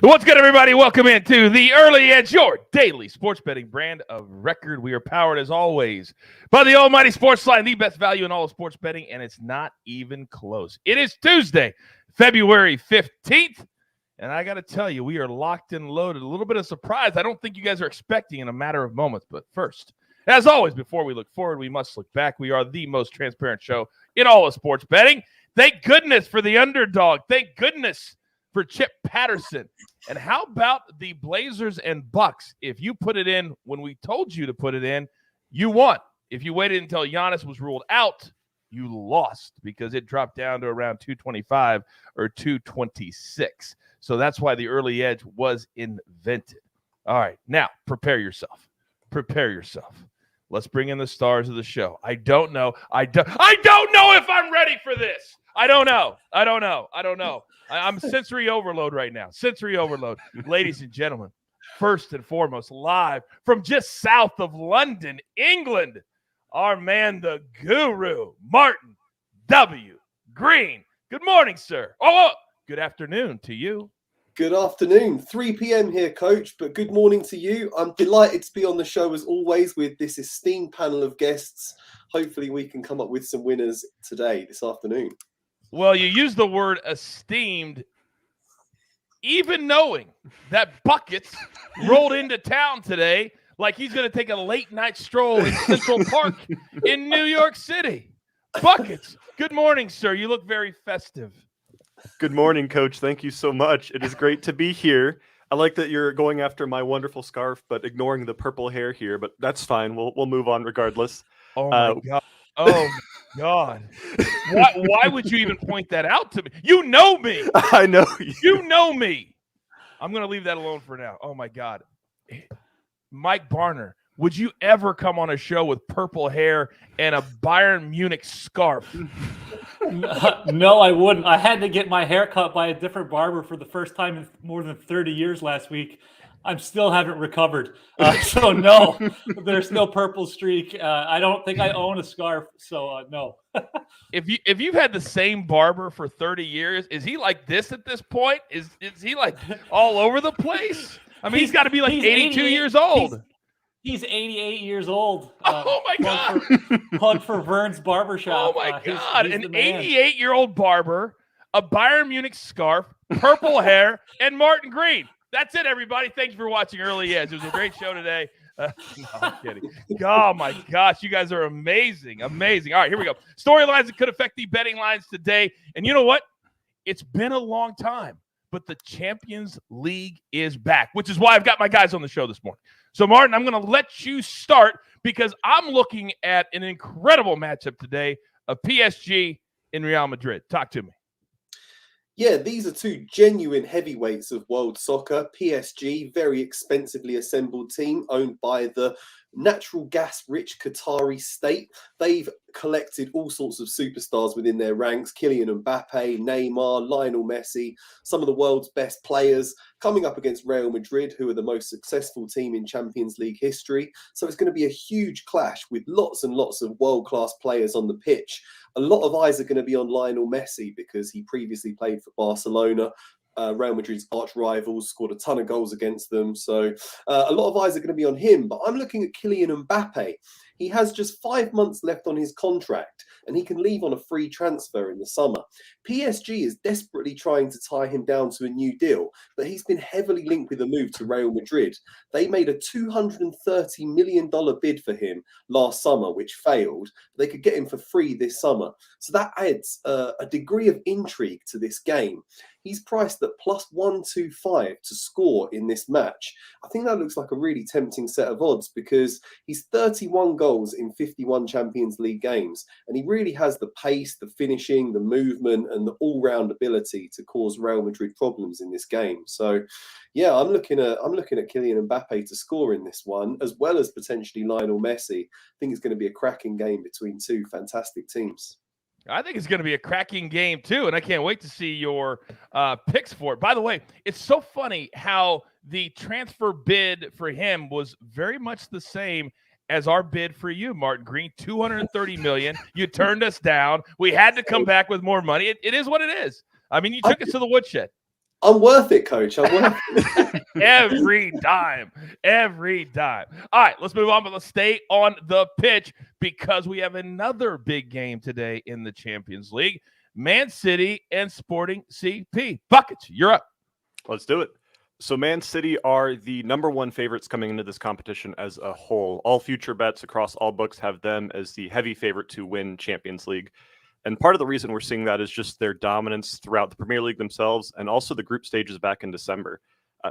What's good, everybody? Welcome into the Early Edge, your daily sports betting brand of record. We are powered, as always, by the almighty SportsLine, the best value in all of sports betting, and it's not even close. It is Tuesday, February 15th, and I got to tell you, we are locked and loaded. A little bit of surprise I don't think you guys are expecting in a matter of moments, but first, as always, before we look forward, we must look back. We are the most transparent show in all of sports betting. Thank goodness for the underdog. Thank goodness for Chip Patterson. And how about the Blazers and Bucks? If you put it in when we told you to put it in, you won. If you waited until Giannis was ruled out, you lost because it dropped down to around 225 or 226. So that's why the early edge was invented. All right, now prepare yourself. Prepare yourself. Let's bring in the stars of the show. I don't know if I'm ready for this. I don't know. I'm sensory overload right now. Sensory overload. Ladies and gentlemen, first and foremost, live from just south of London, England, our man, the guru, Martin W. Green. Good morning, sir. Oh, good afternoon to you. Good afternoon. 3 p.m. here, Coach, but good morning to you. I'm delighted to be on the show, as always, with this esteemed panel of guests. Hopefully we can come up with some winners today, this afternoon. Well, you used the word esteemed, even knowing that Buckets rolled into town today like he's going to take a late-night stroll in Central Park in New York City. Buckets, good morning, sir. You look very festive. Good morning, Coach. Thank you so much. It is great to be here. I like that you're going after my wonderful scarf, but ignoring the purple hair here, but that's fine. We'll move on regardless. Oh, my God. Oh, my God. Why would you even point that out to me? You know me. I know you. You know me. I'm going to leave that alone for now. Oh, my God. Mike Barner, would you ever come on a show with purple hair and a Bayern Munich scarf? No, I wouldn't. I had to get my hair cut by a different barber for the first time in more than 30 years last week. I still haven't recovered. So no, there's no purple streak. I don't think I own a scarf. So no. If you've had the same barber for 30 years, is he like this at this point? Is he like all over the place? I mean, he's got to be like 82 years old. He's 88 years old. Oh, my God. Plug for Vern's Barbershop. Oh, my God. An 88-year-old barber, a Bayern Munich scarf, purple hair, and Martin Green. That's it, everybody. Thanks for watching Early Edge. It was a great show today. No, I'm kidding. Oh, my gosh. You guys are amazing. Amazing. All right, here we go. Storylines that could affect the betting lines today. And you know what? It's been a long time, but the Champions League is back, which is why I've got my guys on the show this morning. So, Martin, I'm going to let you start because I'm looking at an incredible matchup today of PSG and Real Madrid. Talk to me. Yeah, these are two genuine heavyweights of world soccer. PSG, very expensively assembled team owned by the natural gas-rich Qatari state. They've collected all sorts of superstars within their ranks. Kylian Mbappe, Neymar, Lionel Messi, some of the world's best players coming up against Real Madrid, who are the most successful team in Champions League history. So it's going to be a huge clash with lots and lots of world-class players on the pitch. A lot of eyes are going to be on Lionel Messi because he previously played for Barcelona. Real Madrid's arch rivals, scored a ton of goals against them. So a lot of eyes are going to be on him. But I'm looking at Kylian Mbappe. He has just 5 months left on his contract and he can leave on a free transfer in the summer. PSG is desperately trying to tie him down to a new deal, but he's been heavily linked with a move to Real Madrid. They made a $230 million bid for him last summer, which failed. They could get him for free this summer. So that adds a degree of intrigue to this game. He's priced at plus 125 to score in this match. I think that looks like a really tempting set of odds because he's 31 goals in 51 Champions League games. And he really has the pace, the finishing, the movement, and the all-round ability to cause Real Madrid problems in this game. So, yeah, I'm looking at Kylian Mbappe to score in this one, as well as potentially Lionel Messi. I think it's going to be a cracking game between two fantastic teams. I think it's going to be a cracking game, too, and I can't wait to see your picks for it. By the way, it's so funny how the transfer bid for him was very much the same as our bid for you, Martin Green, $230 million. You turned us down. We had to come back with more money. It is what it is. I mean, you took us to the woodshed. I'm worth it, coach. I'm worth it. Every dime. Every dime. All right, let's move on, but let's stay on the pitch because we have another big game today in the Champions League. Man City and Sporting CP. Buckets, you're up. Let's do it. So Man City are the #1 favorites coming into this competition as a whole. All future bets across all books have them as the heavy favorite to win Champions League. And part of the reason we're seeing that is just their dominance throughout the Premier League themselves and also the group stages back in December.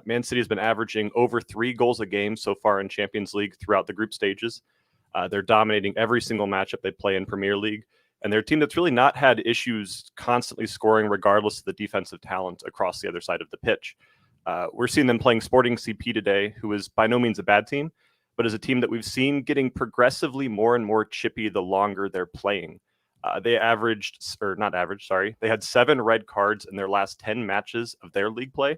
Man City has been averaging over 3 goals a game so far in Champions League throughout the group stages. They're dominating every single matchup they play in Premier League. And they're a team that's really not had issues constantly scoring regardless of the defensive talent across the other side of the pitch. We're seeing them playing Sporting CP today, who is by no means a bad team, but is a team that we've seen getting progressively more and more chippy the longer they're playing. They had 7 red cards in their last 10 matches of their league play.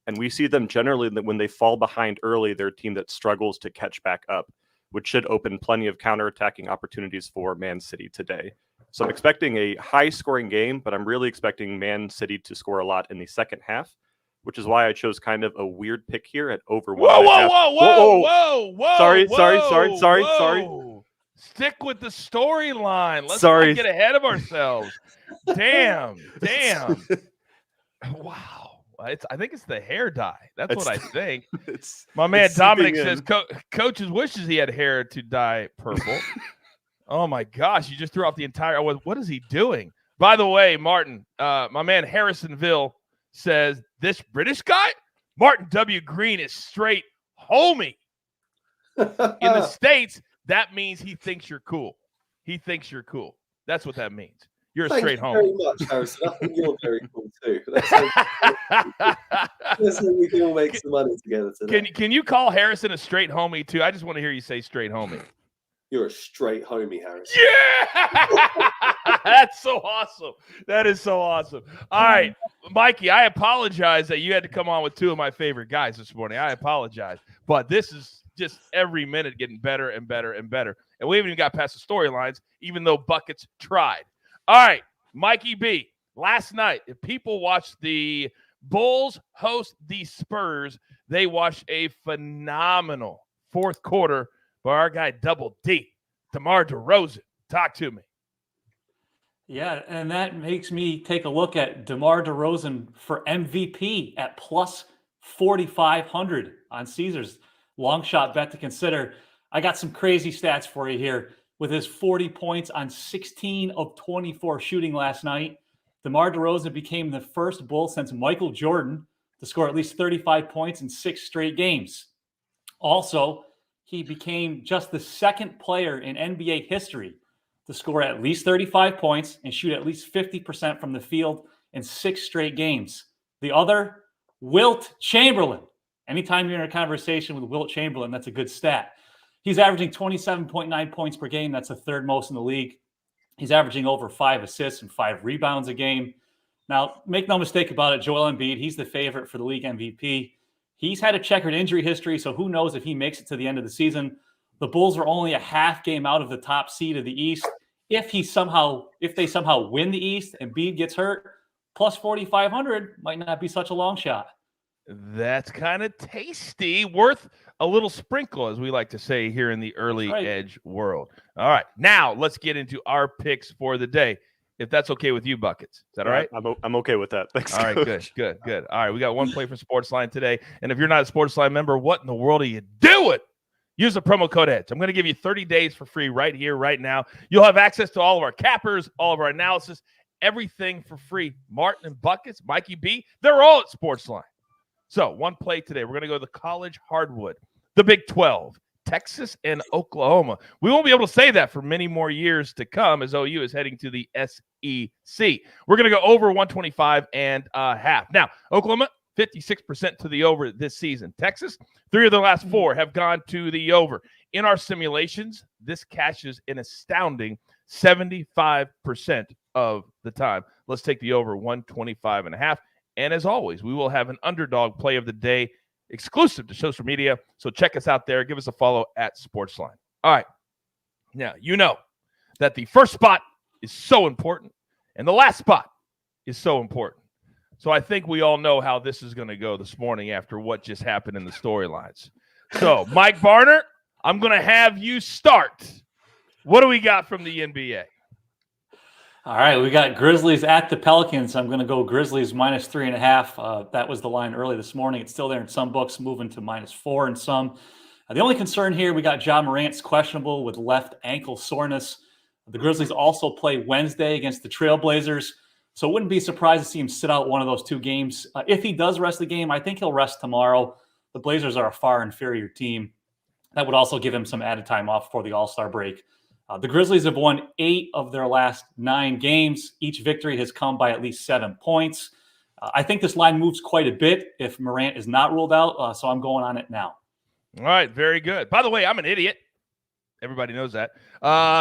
And we see them generally that when they fall behind early, they're a team that struggles to catch back up, which should open plenty of counterattacking opportunities for Man City today. So I'm expecting a high-scoring game, but I'm really expecting Man City to score a lot in the second half, which is why I chose kind of a weird pick here at over 1.5. Sorry. Stick with the storyline. Let's not get ahead of ourselves. Damn. Wow. I think it's the hair dye. That's what I think. My man Dominic says coaches wishes he had hair to dye purple. Oh my gosh, you just threw off the entire. What is he doing? By the way, Martin, my man Harrisonville says this British guy, Martin W. Green, is straight homie. In the States, that means he thinks you're cool. That's what that means. You're a straight homie. Thank you very much, Harrison. I think you're very cool too. Let's hope we can all make some money together today. Can you call Harrison a straight homie too? I just want to hear you say straight homie. You're a straight homie, Harrison. Yeah! That's so awesome. That is so awesome. All right, Mikey, I apologize that you had to come on with 2 of my favorite guys this morning. I apologize. But this is just every minute getting better and better and better. And we haven't even got past the storylines, even though Buckets tried. All right, Mikey B, last night, if people watched the Bulls host the Spurs, they watched a phenomenal fourth quarter by our guy Double D, DeMar DeRozan. Talk to me. Yeah, and that makes me take a look at DeMar DeRozan for MVP at plus 4,500 on Caesars. Long shot bet to consider. I got some crazy stats for you here. With his 40 points on 16 of 24 shooting last night, DeMar DeRozan became the first Bull since Michael Jordan to score at least 35 points in 6 straight games. Also, he became just the second player in NBA history to score at least 35 points and shoot at least 50% from the field in 6 straight games. The other, Wilt Chamberlain. Anytime you're in a conversation with Wilt Chamberlain, that's a good stat. He's averaging 27.9 points per game. That's the 3rd most in the league. He's averaging over 5 assists and 5 rebounds a game. Now, make no mistake about it, Joel Embiid, he's the favorite for the league MVP. He's had a checkered injury history, so who knows if he makes it to the end of the season. The Bulls are only a half game out of the top seed of the East. If they somehow win the East and Embiid gets hurt, plus 4,500 might not be such a long shot. That's kind of tasty, worth a little sprinkle, as we like to say here in the early edge world. All right, now let's get into our picks for the day, if that's okay with you, Buckets. Is that all right? I'm okay with that. Thanks. All right, good. All right, we got one play for SportsLine today, and if you're not a SportsLine member, what in the world are you doing? Use the promo code EDGE. I'm going to give you 30 days for free right here, right now. You'll have access to all of our cappers, all of our analysis, everything for free. Martin and Buckets, Mikey B, they're all at SportsLine. So one play today. We're going to go to the college hardwood, the Big 12, Texas and Oklahoma. We won't be able to say that for many more years to come as OU is heading to the SEC. We're going to go over 125 and a half. Now, Oklahoma, 56% to the over this season. Texas, 3 of the last 4 have gone to the over. In our simulations, this cashes an astounding 75% of the time. Let's take the over 125 and a half. And as always, we will have an underdog play of the day exclusive to social media. So check us out there. Give us a follow at SportsLine. All right. Now, you know that the first spot is so important and the last spot is so important. So I think we all know how this is going to go this morning after what just happened in the storylines. So, Mike Barner, I'm going to have you start. What do we got from the NBA? All right, we got Grizzlies at the Pelicans. I'm going to go Grizzlies minus 3.5. That was the line early this morning. It's still there in some books, moving to -4 in some. The only concern here, we got Ja Morant's questionable with left ankle soreness. The Grizzlies also play Wednesday against the Trailblazers, so it wouldn't be surprised to see him sit out one of those 2 games. If he does rest the game, I think he'll rest tomorrow. The Blazers are a far inferior team. That would also give him some added time off for the All-Star break. The Grizzlies have won 8 of their last 9 games. Each victory has come by at least 7 points. I think this line moves quite a bit if Morant is not ruled out, so I'm going on it now. All right, very good. By the way, I'm an idiot. Everybody knows that.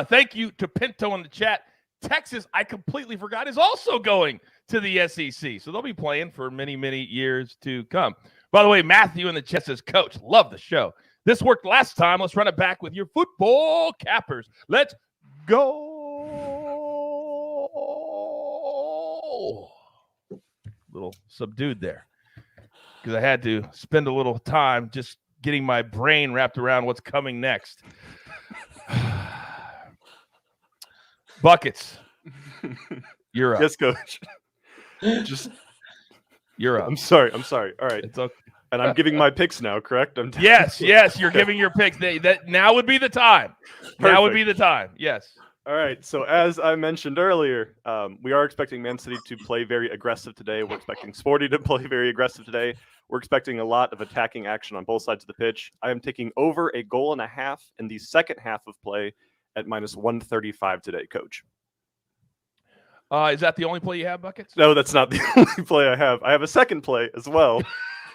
Thank you to Pinto in the chat. Texas, I completely forgot, is also going to the SEC. So they'll be playing for many, many years to come. By the way, Matthew in the chat says, Coach, love the show. This worked last time. Let's run it back with your football cappers. Let's go. Little subdued there because I had to spend a little time just getting my brain wrapped around what's coming next. Buckets. You're up. Yes, Coach. You're up. I'm sorry. All right. It's okay. And I'm giving my picks now, correct? Yes, you're giving your picks. That now would be the time. Perfect. Now would be the time. Yes. All right. So as I mentioned earlier, we are expecting Man City to play very aggressive today. We're expecting Sporty to play very aggressive today. We're expecting a lot of attacking action on both sides of the pitch. I am taking over 1.5 goals in the second half of play at -135 today, Coach. Is that the only play you have, Buckets? No, that's not the only play I have. I have a second play as well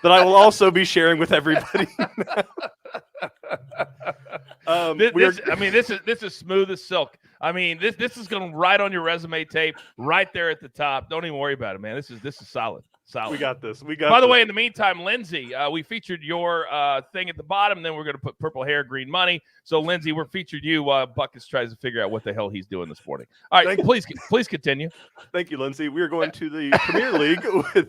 that I will also be sharing with everybody. This is smooth as silk. I mean, this is going to right on your resume tape, right there at the top. Don't even worry about it, man. This is solid. We got this. By the way, in the meantime, Lindsay, we featured your thing at the bottom. Then we're going to put purple hair, green money. So, Lindsay, we're featured you. Buckets tries to figure out what the hell he's doing this morning. All right, please continue. Thank you, Lindsay. We are going to the Premier League with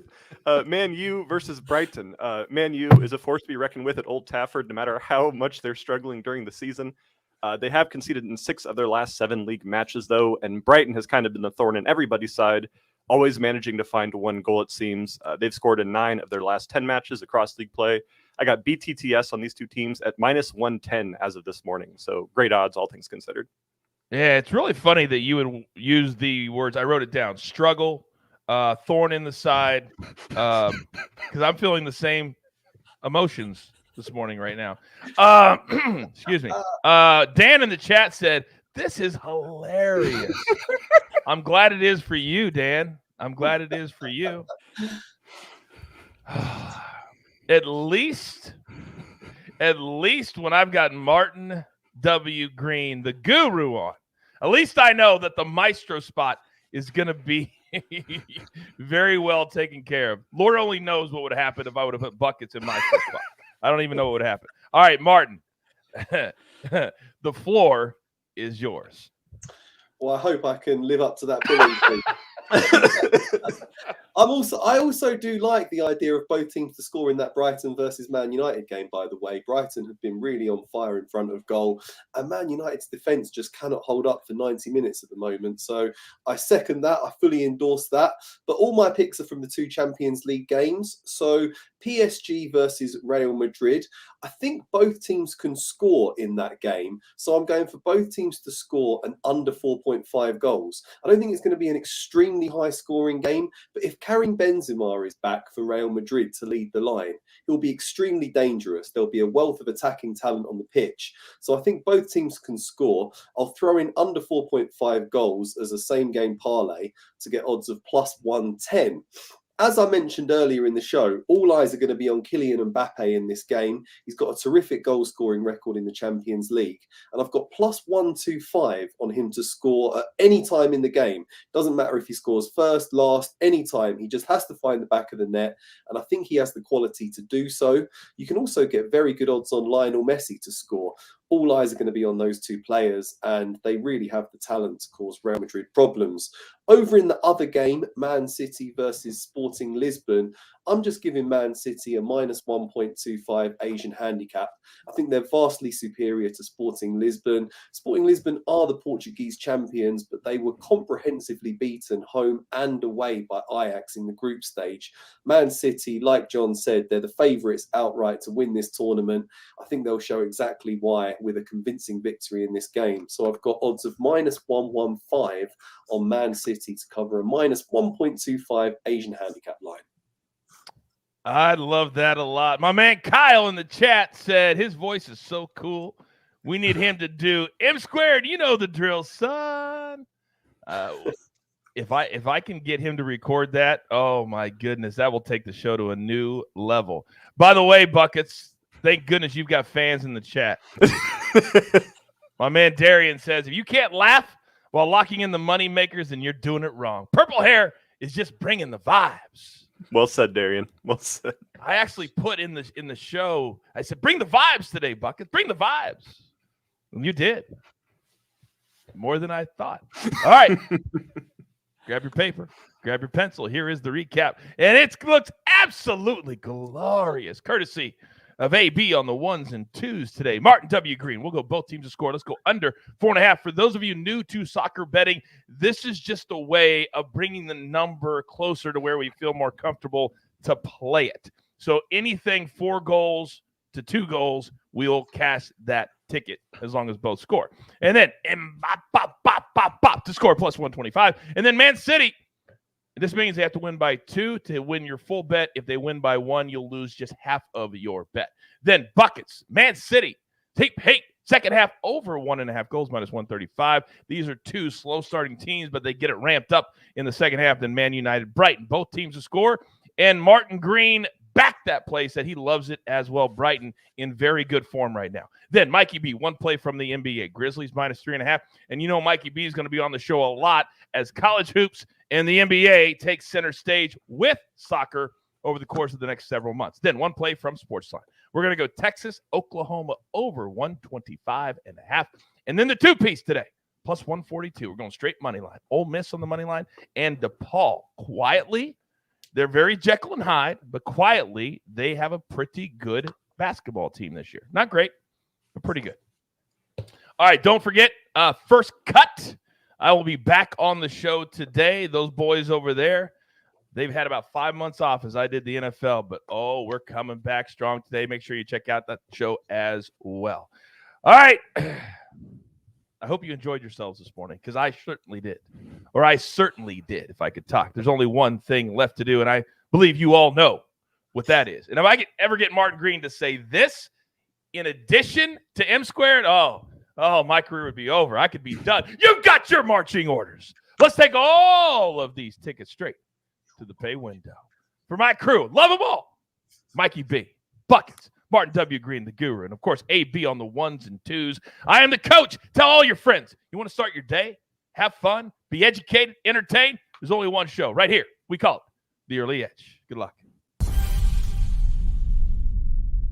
Man U versus Brighton. Man U is a force to be reckoned with at Old Trafford, no matter how much they're struggling during the season. They have conceded in 6 of their last 7 league matches, though, and Brighton has kind of been the thorn in everybody's side, always managing to find 1 goal, it seems. They've scored in 9 of their last 10 matches across league play. I got BTTS on these 2 teams at -110 as of this morning, so great odds, all things considered. Yeah, it's really funny that you would use the words. I wrote it down. Struggle, thorn in the side, because I'm feeling the same emotions this morning right now. Excuse me. Dan in the chat said, this is hilarious. I'm glad it is for you, Dan. I'm glad it is for you. At least when I've got Martin W. Green, the guru, on, at least I know that the maestro spot is going to be very well taken care of. Lord only knows what would happen if I would have put Buckets in maestro spot. I don't even know what would happen. All right, Martin, the floor is yours. Well, I hope I can live up to that billing. I also do like the idea of both teams to score in that Brighton versus Man United game, by the way. Brighton have been really on fire in front of goal, and Man United's defence just cannot hold up for 90 minutes at the moment. So I second that. I fully endorse that. But all my picks are from the 2 Champions League games. So PSG versus Real Madrid. I think both teams can score in that game. So I'm going for both teams to score an under 4.5 goals. I don't think it's going to be an extremely high scoring game, but if Karim Benzema is back for Real Madrid to lead the line, he'll be extremely dangerous. There'll be a wealth of attacking talent on the pitch. So I think both teams can score. I'll throw in under 4.5 goals as a same game parlay to get odds of +110. As I mentioned earlier in the show, all eyes are going to be on Kylian Mbappe in this game. He's got a terrific goal-scoring record in the Champions League. And I've got +125 on him to score at any time in the game. Doesn't matter if he scores first, last, any time. He just has to find the back of the net. And I think he has the quality to do so. You can also get very good odds on Lionel Messi to score. all eyes are going to be on those two players, and they really have the talent to cause Real Madrid problems. Over in the other game, Man City versus Sporting Lisbon, I'm just giving Man City a minus 1.25 Asian handicap. I think they're vastly superior to Sporting Lisbon. Sporting Lisbon are the Portuguese champions, but they were comprehensively beaten home and away by Ajax in the group stage. Man City, like John said, they're the favourites outright to win this tournament. I think they'll show exactly why with a convincing victory in this game. So I've got odds of minus 115 on Man City to cover a minus 1.25 Asian handicap line. I love that a lot. My man Kyle in the chat said his voice is so cool. We need him to do M squared. You know the drill, son. If I can get him to record that, oh my goodness, that will take the show to a new level. By the way, Buckets, thank goodness you've got fans in the chat. My man Darian says, if you can't laugh while locking in the money makers, then you're doing it wrong. Purple hair is just bringing the vibes. Well said, Darian. Well said. I actually put in the show, I said, bring the vibes today, Buckets. Bring the vibes. And you did. More than I thought. All right. Grab your paper. Grab your pencil. Here is the recap. And it looks absolutely glorious. Courtesy of AB on the ones and twos today. Martin W. Green. We'll go both teams to score. Let's go under 4.5. For those of you new to soccer betting, this is just a way of bringing the number closer to where we feel more comfortable to play it. So anything 4 goals to 2 goals, we'll cash that ticket as long as both score. And then to score plus 125. And then Man City. This means they have to win by 2 to win your full bet. If they win by 1, you'll lose just half of your bet. Then Buckets, Man City, second half over 1.5 goals, minus 135. These are 2 slow starting teams, but they get it ramped up in the second half. Then Man United, Brighton, both teams to score. And Martin Green backed that play, said he loves it as well. Brighton in very good form right now. Then Mikey B, one play from the NBA. Grizzlies minus 3.5. And you know Mikey B is going to be on the show a lot as college hoops and the NBA takes center stage with soccer over the course of the next several months. Then one play from SportsLine. We're going to go Texas, Oklahoma over 125.5. And then the 2-piece today, plus 142. We're going straight money line. Ole Miss on the money line. And DePaul, quietly, they're very Jekyll and Hyde, but quietly, they have a pretty good basketball team this year. Not great, but pretty good. All right, don't forget, first cut. I will be back on the show today. Those boys over there, they've had about 5 months off as I did the NFL, but we're coming back strong today. Make sure you check out that show as well. All right. I hope you enjoyed yourselves this morning because I certainly did. Or I certainly did, if I could talk. There's only one thing left to do, and I believe you all know what that is. And if I could ever get Martin Green to say this in addition to M squared, my career would be over. I could be done. You've got your marching orders. Let's take all of these tickets straight to the pay window. For my crew, love them all. Mikey B, Buckets, Martin W. Green, the guru, and of course, AB on the ones and twos. I am the coach. Tell all your friends. You want to start your day? Have fun? Be educated? Entertained? There's only one show right here. We call it The Early Edge. Good luck.